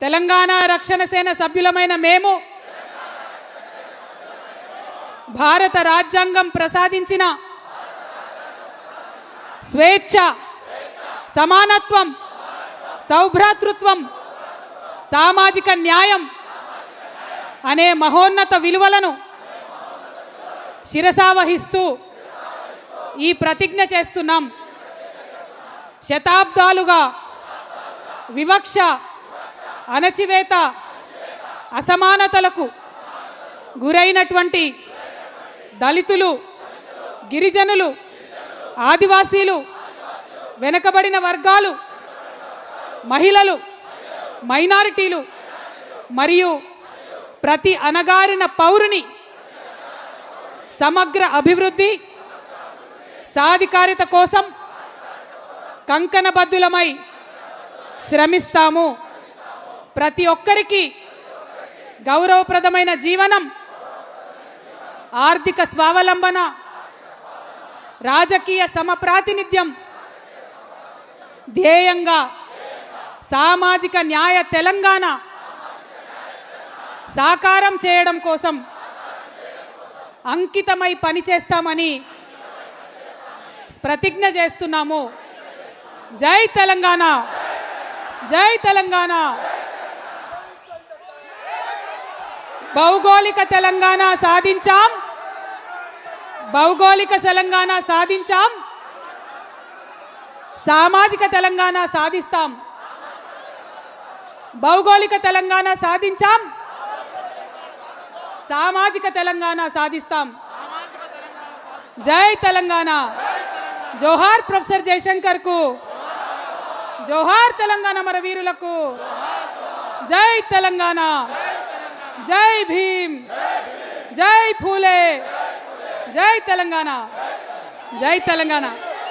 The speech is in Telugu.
తెలంగాణ రక్షణ సేన సభ్యులమైన మేము భారత రాజ్యాంగం ప్రసాదించిన స్వేచ్ఛ, సమానత్వం, సౌభ్రాతృత్వం, సామాజిక న్యాయం అనే మహోన్నత విలువలను శిరసావహిస్తూ ఈ ప్రతిజ్ఞ చేస్తున్నాం. శతాబ్దాలుగా వివక్ష, అణచివేత, అసమానతలకు గురైనటువంటి దళితులు, గిరిజనులు, ఆదివాసీలు, వెనుకబడిన వర్గాలు, మహిళలు, మైనారిటీలు మరియు ప్రతి అణగారిన పౌరుని సమగ్ర అభివృద్ధి, సాధికారిత కోసం కంకణబద్ధులమై శ్రమిస్తాము. ప్రతి ఒక్కరికి గౌరవప్రదమైన జీవనం, ఆర్థిక స్వావలంబన, రాజకీయ సమప్రాతినిధ్యం ధ్యేయంగా సామాజిక న్యాయ తెలంగాణ సాకారం చేయడం కోసం అంకితమై పనిచేస్తామని ప్రతిజ్ఞ చేస్తున్నాము. జై తెలంగాణ, జై తెలంగాణ. భౌగోళిక తెలంగాణ సాధించాం, భౌగోళిక తెలంగాణ సాధించాం, సామాజిక తెలంగాణ సాధిస్తాం. భౌగోళిక తెలంగాణ సాధించాం, సామాజిక తెలంగాణ సాధిస్తాం. జై తెలంగాణ. జోహార్ ప్రొఫెసర్ జయశంకర్ కు, జోహార్ తెలంగాణ అమరవీరులకు. జై తెలంగాణ, జై భీమ్, జై ఫూలే, జై తెలంగాణ, జై తెలంగాణ.